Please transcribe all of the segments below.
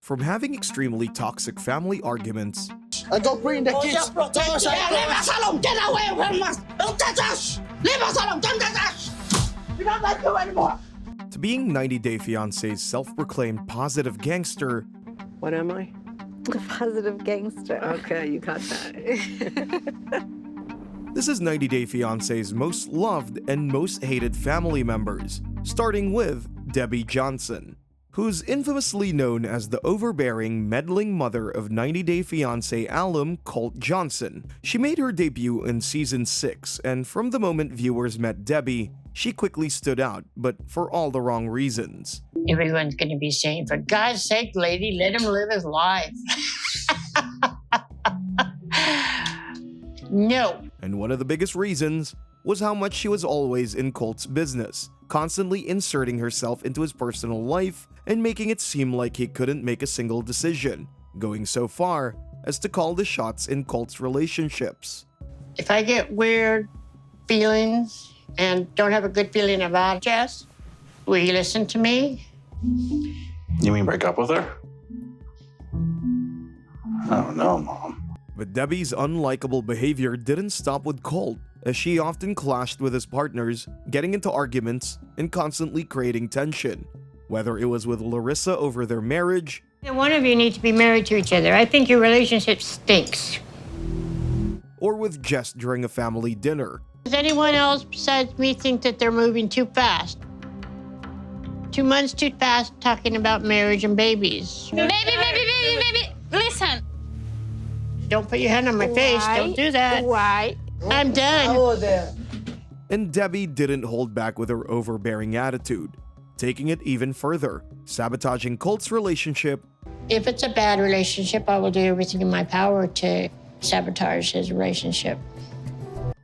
From having extremely toxic family arguments And don't bring the kids. Leave us alone! Get away from us! Don't touch us! Leave us alone! Don't touch us! We don't like you anymore! to being 90 Day Fiancé's self-proclaimed positive gangster, What am I? A positive gangster. Okay, you got that. this is 90 Day Fiancé's most loved and most hated family members, starting with Debbie Johnson, who's infamously known as the overbearing, meddling mother of 90 Day Fiancé alum Colt Johnson. She made her debut in season 6, and from the moment viewers met Debbie, she quickly stood out, but for all the wrong reasons. Everyone's going to be saying, for God's sake, lady, let him live his life. No. And one of the biggest reasons was how much she was always in Colt's business, constantly inserting herself into his personal life and making it seem like he couldn't make a single decision, going so far as to call the shots in Colt's relationships. If I get weird feelings and don't have a good feeling about Jess, will you listen to me? You mean break up with her? Oh no, Mom. But Debbie's unlikable behavior didn't stop with Colt, as she often clashed with his partners, getting into arguments and constantly creating tension, whether it was with Larissa over their marriage, One of you needs to be married to each other. I think your relationship stinks. or with Jess during a family dinner. Does anyone else besides me think that they're moving too fast? 2 months too fast talking about marriage and babies. Baby, listen. Don't put your hand on my face. Don't do that. Why? I'm done. And Debbie didn't hold back with her overbearing attitude, taking it even further, sabotaging Colt's relationship, If it's a bad relationship, I will do everything in my power to sabotage his relationship.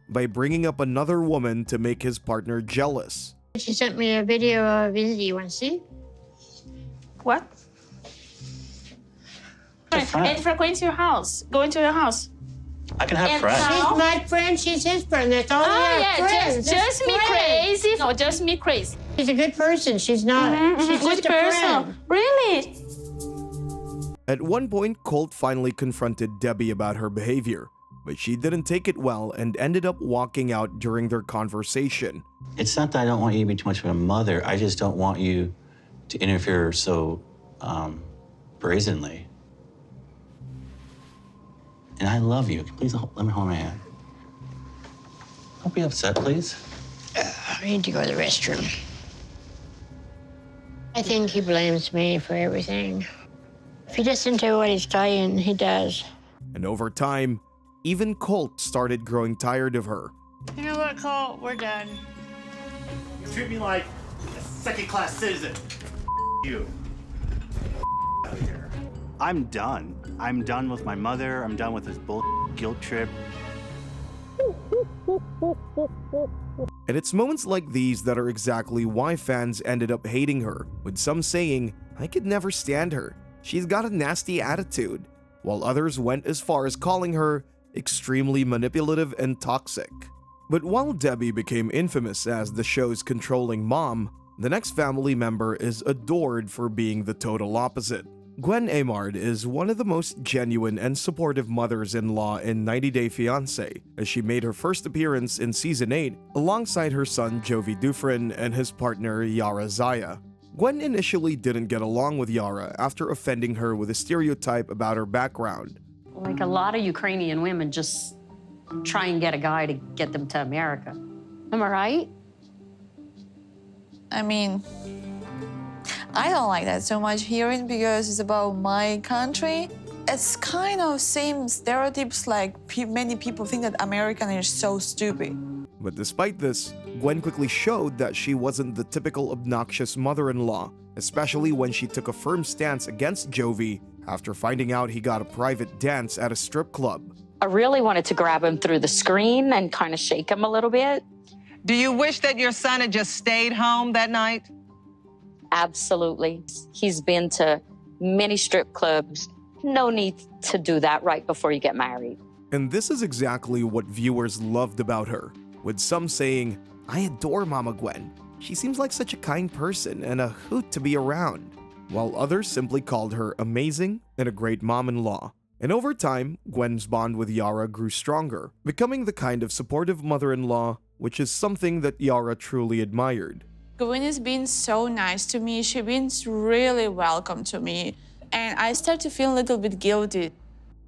by bringing up another woman to make his partner jealous. She sent me a video of it. You want to see? What? And frequent your house. Go into your house. I can have And friends. how- She's my friend. She's his friend. That's all we Oh are, yeah, friends. just me Friends. crazy. No, just me crazy. She's a good person. She's not. She's Good just a friend. Really? At one point, Colt finally confronted Debbie about her behavior, but she didn't take it well and ended up walking out during their conversation. It's not that I don't want you to be too much of a mother. I just don't want you to interfere so brazenly. And I love you. Please let me hold my hand. Don't be upset, please. I need to go to the restroom. I think he blames me for everything. If you listen to what he's saying, he does. And over time, even Colt started growing tired of her. You know what, Cole? We're done. You treat me like a second-class citizen. You. Out of here. I'm done. I'm done with my mother. I'm done with this guilt trip. And it's moments like these that are exactly why fans ended up hating her, with some saying, "I could never stand her. She's got a nasty attitude," while others went as far as calling her extremely manipulative and toxic. But while Debbie became infamous as the show's controlling mom, the next family member is adored for being the total opposite. Gwen is one of the most genuine and supportive mothers-in-law in 90 Day Fiancé, as she made her first appearance in Season 8 alongside her son Jovi Dufresne and his partner Yara Zaya. Gwen initially didn't get along with Yara after offending her with a stereotype about her background. Like a lot of Ukrainian women just try and get a guy to get them to America. Am I right? I mean, I don't like that so much hearing because it's about my country. It's kind of same stereotypes like many people think that American is so stupid. But despite this, Gwen quickly showed that she wasn't the typical obnoxious mother-in-law, especially when she took a firm stance against Jovi after finding out he got a private dance at a strip club. I really wanted to grab him through the screen and kind of shake him a little bit. Do you wish that your son had just stayed home that night? Absolutely. He's been to many strip clubs. No need to do that right before you get married. And this is exactly what viewers loved about her, with some saying, "I adore Mama Gwen. She seems like such a kind person and a hoot to be around." while others simply called her amazing and a great mom-in-law. And over time, Gwen's bond with Yara grew stronger, becoming the kind of supportive mother-in-law, which is something that Yara truly admired. Gwen has been so nice to me. She's been really welcome to me. And I start to feel a little bit guilty.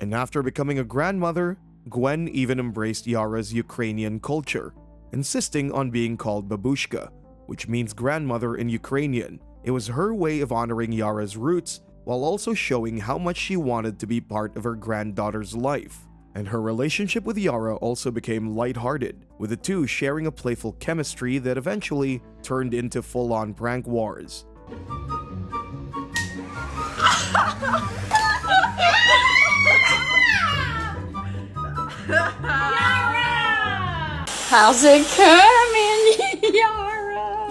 And after becoming a grandmother, Gwen even embraced Yara's Ukrainian culture, insisting on being called babushka, which means grandmother in Ukrainian. It was her way of honoring Yara's roots while also showing how much she wanted to be part of her granddaughter's life. And her relationship with Yara also became lighthearted, with the two sharing a playful chemistry that eventually turned into full-on prank wars. How's it coming, Yara?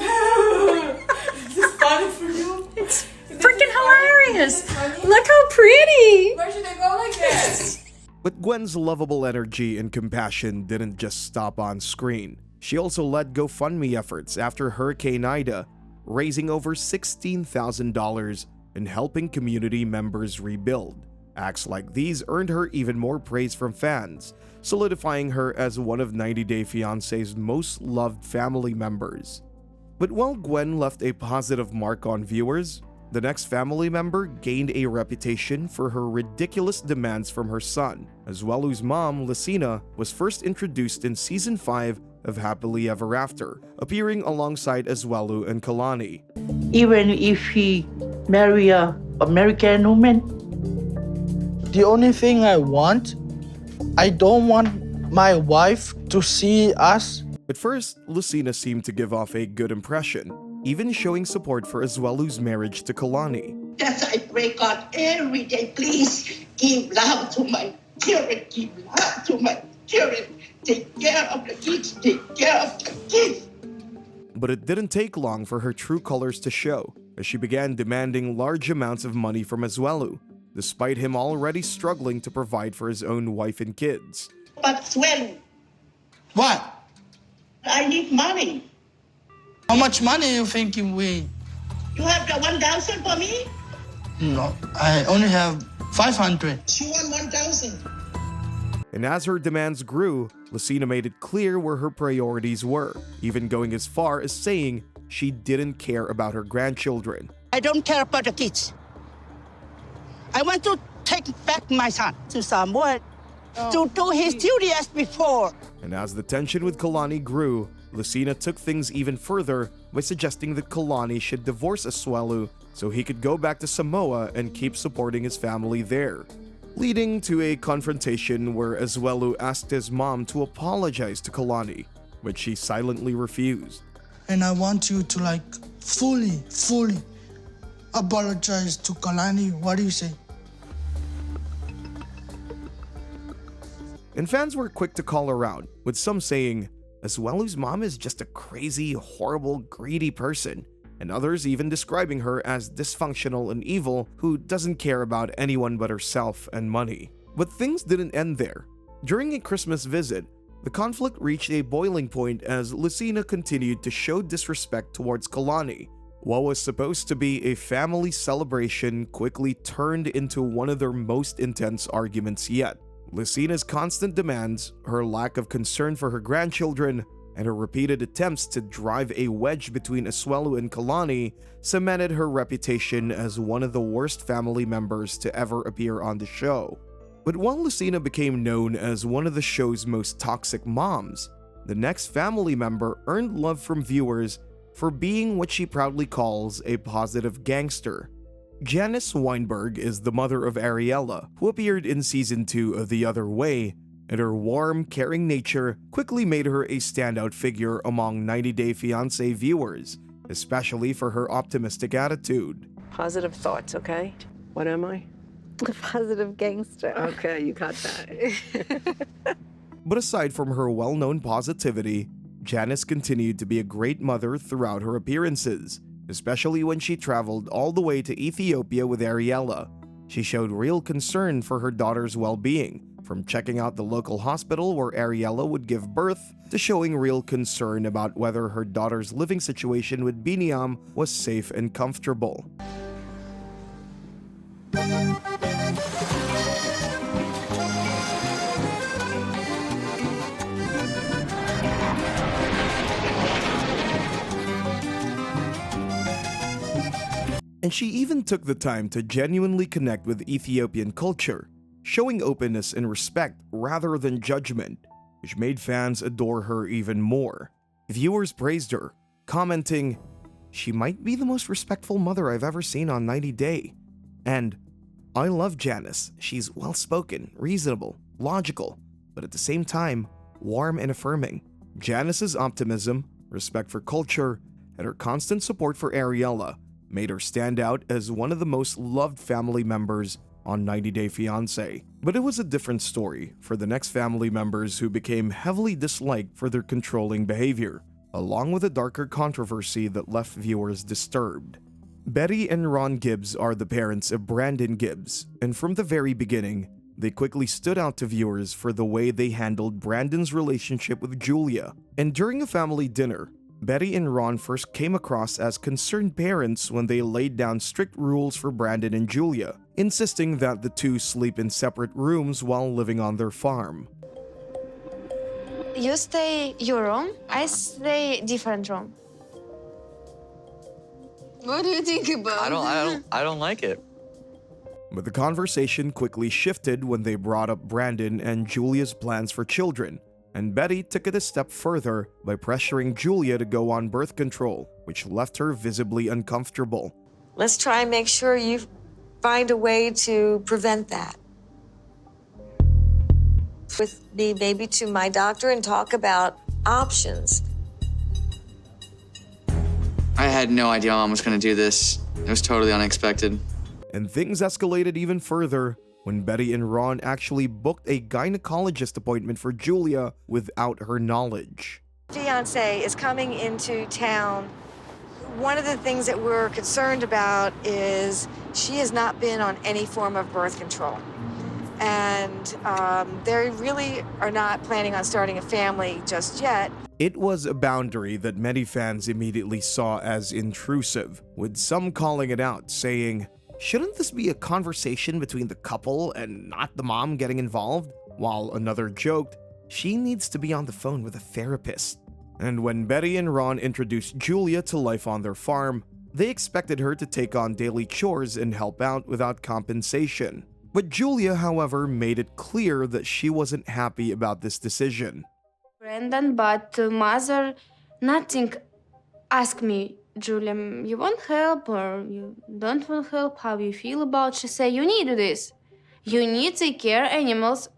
This is funny for you. It's freaking hilarious. Look how pretty. Where should they go like this? But Gwen's lovable energy and compassion didn't just stop on screen. She also led GoFundMe efforts after Hurricane Ida, raising over $16,000 and helping community members rebuild. Acts like these earned her even more praise from fans, solidifying her as one of 90 Day Fiancé's most loved family members. But while Gwen left a positive mark on viewers, the next family member gained a reputation for her ridiculous demands from her son. Aswelu's mom, Lesina, was first introduced in Season 5 of Happily Ever After, appearing alongside Aswelu and Kalani. Even if he marry a American woman, the only thing I don't want my wife to see us. At first, Lesina seemed to give off a good impression, even showing support for Aswelu's marriage to Kalani. That's I pray God every day, please give love to my children, give love to my children, take care of the kids, take care of the kids. But it didn't take long for her true colors to show, as she began demanding large amounts of money from Aswelu, despite him already struggling to provide for his own wife and kids. But Swen, What? I need money. How much money you think we? You have the 1,000 for me? No, I only have 500. She want 1,000. And as her demands grew, Lesina made it clear where her priorities were, even going as far as saying she didn't care about her grandchildren. I don't care about the kids. I want to take back my son to Samoa to do his duty as before. And as the tension with Kalani grew, Lesina took things even further by suggesting that Kalani should divorce Aswelu so he could go back to Samoa and keep supporting his family there, leading to a confrontation where Aswelu asked his mom to apologize to Kalani, but she silently refused. And I want you to fully apologize to Kalani. What do you say? And fans were quick to call her out, with some saying, Aswelu's mom is just a crazy, horrible, greedy person, and others even describing her as dysfunctional and evil who doesn't care about anyone but herself and money. But things didn't end there. During a Christmas visit, the conflict reached a boiling point as Lesina continued to show disrespect towards Kalani. What was supposed to be a family celebration quickly turned into one of their most intense arguments yet. Lesina's constant demands, her lack of concern for her grandchildren, and her repeated attempts to drive a wedge between Aswelu and Kalani cemented her reputation as one of the worst family members to ever appear on the show. But while Lesina became known as one of the show's most toxic moms, the next family member earned love from viewers for being what she proudly calls a positive gangster. Janice Weinberg is the mother of Ariella, who appeared in Season 2 of The Other Way, and her warm, caring nature quickly made her a standout figure among 90 Day Fiancé viewers, especially for her optimistic attitude. Positive thoughts, okay? What am I? A positive gangster. Okay, you got that. But aside from her well-known positivity, Janice continued to be a great mother throughout her appearances, especially when she traveled all the way to Ethiopia with Ariella. She showed real concern for her daughter's well-being, from checking out the local hospital where Ariella would give birth to showing real concern about whether her daughter's living situation with Biniam was safe and comfortable. And she even took the time to genuinely connect with Ethiopian culture, showing openness and respect rather than judgment, which made fans adore her even more. Viewers praised her, commenting, "She might be the most respectful mother I've ever seen on 90 Day." And, "I love Janice. She's well-spoken, reasonable, logical, but at the same time, warm and affirming." Janice's optimism, respect for culture, and her constant support for Ariella made her stand out as one of the most loved family members on 90 Day Fiancé. But it was a different story for the next family members who became heavily disliked for their controlling behavior, along with a darker controversy that left viewers disturbed. Betty and Ron Gibbs are the parents of Brandon Gibbs, and from the very beginning, they quickly stood out to viewers for the way they handled Brandon's relationship with Julia. And during a family dinner, Betty and Ron first came across as concerned parents when they laid down strict rules for Brandon and Julia, insisting that the two sleep in separate rooms while living on their farm. You stay your room, I stay different room. What do you think about I don't like it. But the conversation quickly shifted when they brought up Brandon and Julia's plans for children, and Betty took it a step further by pressuring Julia to go on birth control, which left her visibly uncomfortable. Let's try and make sure you find a way to prevent that. With me maybe to my doctor and talk about options. I had no idea Mom was going to do this. It was totally unexpected. And things escalated even further when Betty and Ron actually booked a gynecologist appointment for Julia without her knowledge. Fiancé is coming into town. One of the things that we're concerned about is she has not been on any form of birth control. And they really are not planning on starting a family just yet. It was a boundary that many fans immediately saw as intrusive, with some calling it out, saying, "Shouldn't this be a conversation between the couple and not the mom getting involved?" While another joked, "She needs to be on the phone with a therapist." And when Betty and Ron introduced Julia to life on their farm, they expected her to take on daily chores and help out without compensation. But Julia, however, made it clear that she wasn't happy about this decision. Brandon, but mother, nothing ask me, Julia, you want help or you don't want help? How you feel about? She say, you need this. You need to take care animals.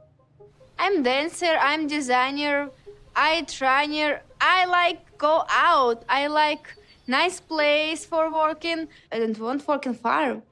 I'm dancer, I'm designer, I trainer, I like go out, I like nice place for working. I don't want working farm.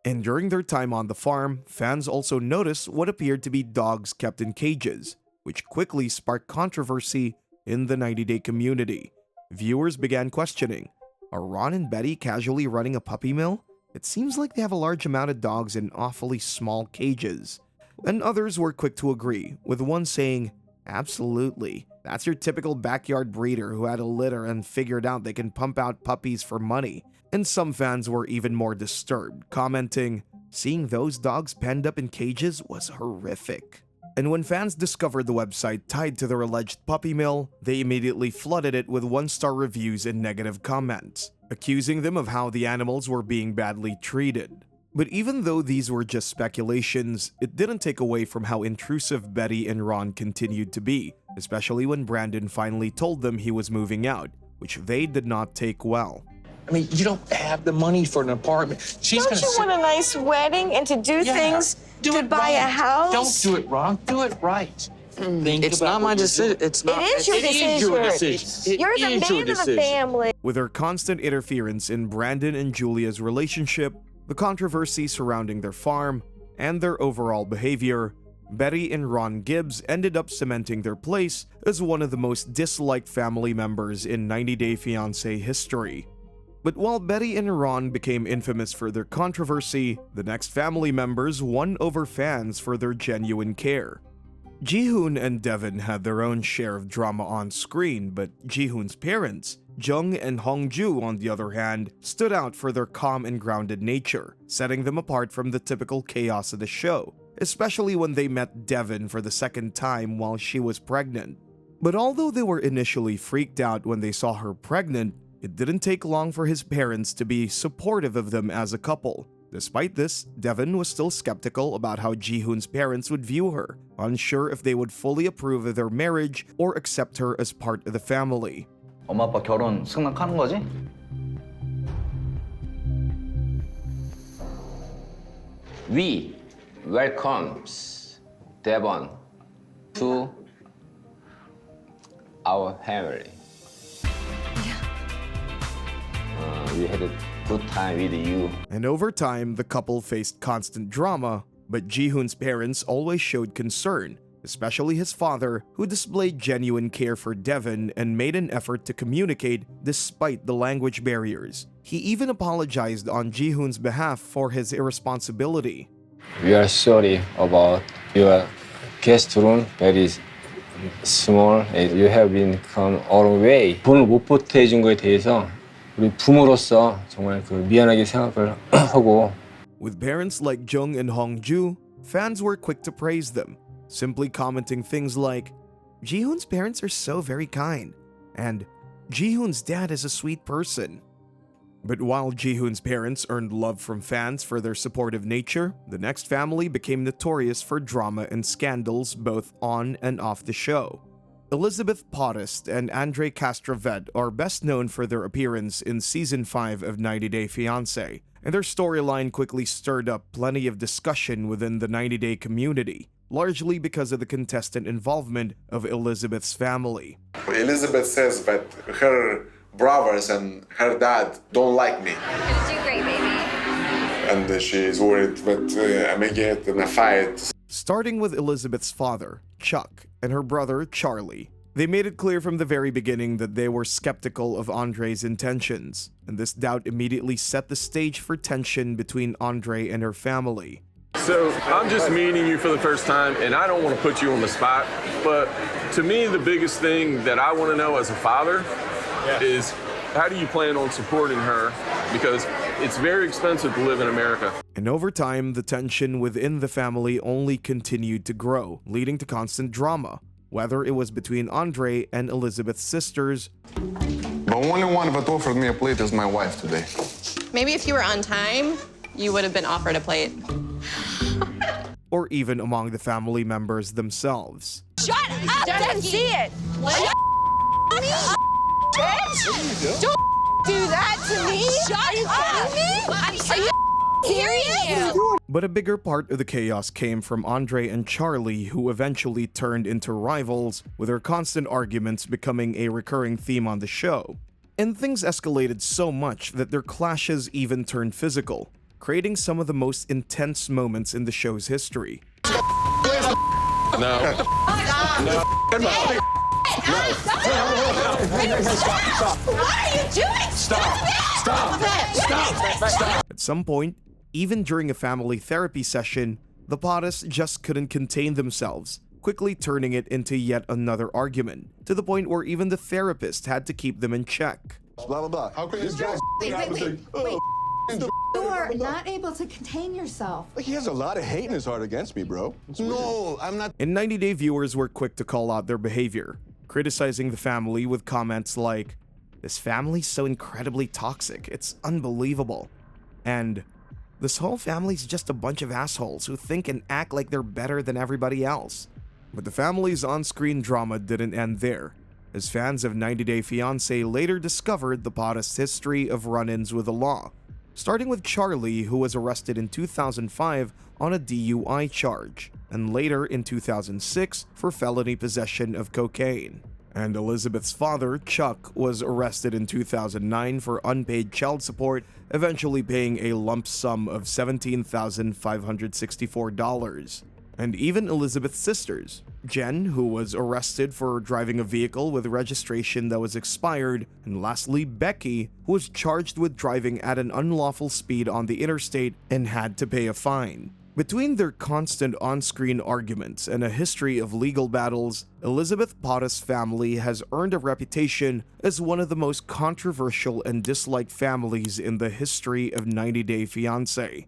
And during their time on the farm, fans also noticed what appeared to be dogs kept in cages, which quickly sparked controversy in the 90 Day community. Viewers began questioning, are Ron and Betty casually running a puppy mill? It seems like they have a large amount of dogs in awfully small cages. And others were quick to agree, with one saying, absolutely, that's your typical backyard breeder who had a litter and figured out they can pump out puppies for money. And some fans were even more disturbed, commenting, seeing those dogs penned up in cages was horrific. And when fans discovered the website tied to their alleged puppy mill, they immediately flooded it with one-star reviews and negative comments, accusing them of how the animals were being badly treated. But even though these were just speculations, it didn't take away from how intrusive Betty and Ron continued to be, especially when Brandon finally told them he was moving out, which they did not take well. I mean, you don't have the money for an apartment. Don't you want a nice wedding and to do things, to buy a house? Don't do it wrong. Do it right. It's not my decision. It's not. It is your decision. You're the man of the family. With her constant interference in Brandon and Julia's relationship, the controversy surrounding their farm, and their overall behavior, Betty and Ron Gibbs ended up cementing their place as one of the most disliked family members in 90 Day Fiancé history. But while Betty and Ron became infamous for their controversy, the next family members won over fans for their genuine care. Jihoon and Devin had their own share of drama on screen, but Jihoon's parents, Jung and Hongju, on the other hand, stood out for their calm and grounded nature, setting them apart from the typical chaos of the show, especially when they met Devon for the second time while she was pregnant. But although they were initially freaked out when they saw her pregnant, it didn't take long for his parents to be supportive of them as a couple. Despite this, Devon was still skeptical about how Ji-hoon's parents would view her, unsure if they would fully approve of their marriage or accept her as part of the family. 엄마 아빠 결혼 승낙하는 거지? We welcomes Devon to our family. We had a good time with you. And over time, the couple faced constant drama, but Ji-hoon's parents always showed concern, especially his father, who displayed genuine care for Devon and made an effort to communicate despite the language barriers. He even apologized on Ji-hoon's behalf for his irresponsibility. We are sorry about your guest room. Very small. You have been come all the way. 돈을 못 보태준 거에 대해서 우리 부모로서 정말 미안하게 생각을 하고. With parents like Jung and Hongju, fans were quick to praise them, simply commenting things like, "Ji-hoon's parents are so very kind," and "Ji-hoon's dad is a sweet person." But while Ji-hoon's parents earned love from fans for their supportive nature, the next family became notorious for drama and scandals both on and off the show. Elizabeth Potthast and Andre Castrovet are best known for their appearance in Season 5 of 90 Day Fiancé, and their storyline quickly stirred up plenty of discussion within the 90 Day community, largely because of the contestant involvement of Elizabeth's family. Elizabeth says that her brothers and her dad don't like me. You're gonna do great, baby. And she's worried that I may get in a fight. Starting with Elizabeth's father, Chuck, and her brother, Charlie. They made it clear from the very beginning that they were skeptical of Andre's intentions, and this doubt immediately set the stage for tension between Andre and her family. So, I'm just meeting you for the first time, and I don't want to put you on the spot, but to me, the biggest thing that I want to know as a father is, how do you plan on supporting her? Because it's very expensive to live in America. And over time, the tension within the family only continued to grow, leading to constant drama, whether it was between Andre and Elizabeth's sisters. The only one that offered me a plate is my wife today. Maybe if you were on time, you would have been offered a plate. Or even among the family members themselves. Shut up! Don't see it! What? Bitch! Don't do that to me! Shut up! Are you serious? But a bigger part of the chaos came from Andre and Charlie, who eventually turned into rivals, with their constant arguments becoming a recurring theme on the show. And things escalated so much that their clashes even turned physical, creating some of the most intense moments in the show's history. No. What are you doing? Stop! At some point, even during a family therapy session, the Potthast just couldn't contain themselves, quickly turning it into yet another argument, to the point where even the therapist had to keep them in check. Blah, blah, blah. How can this guy... Wait. You are not able to contain yourself. He has a lot of hate in his heart against me, bro. No, I'm not... And 90 Day viewers were quick to call out their behavior, criticizing the family with comments like, "This family's so incredibly toxic, it's unbelievable," and "This whole family's just a bunch of assholes who think and act like they're better than everybody else." But the family's on-screen drama didn't end there, as fans of 90 Day Fiancé later discovered the Potthast's history of run-ins with the law, starting with Charlie, who was arrested in 2005 on a DUI charge, and later in 2006 for felony possession of cocaine. And Elizabeth's father, Chuck, was arrested in 2009 for unpaid child support, eventually paying a lump sum of $17,564. And even Elizabeth's sisters, Jen, who was arrested for driving a vehicle with registration that was expired, and lastly Becky, who was charged with driving at an unlawful speed on the interstate and had to pay a fine. Between their constant on-screen arguments and a history of legal battles, Elizabeth Potthast's family has earned a reputation as one of the most controversial and disliked families in the history of 90 Day Fiancé.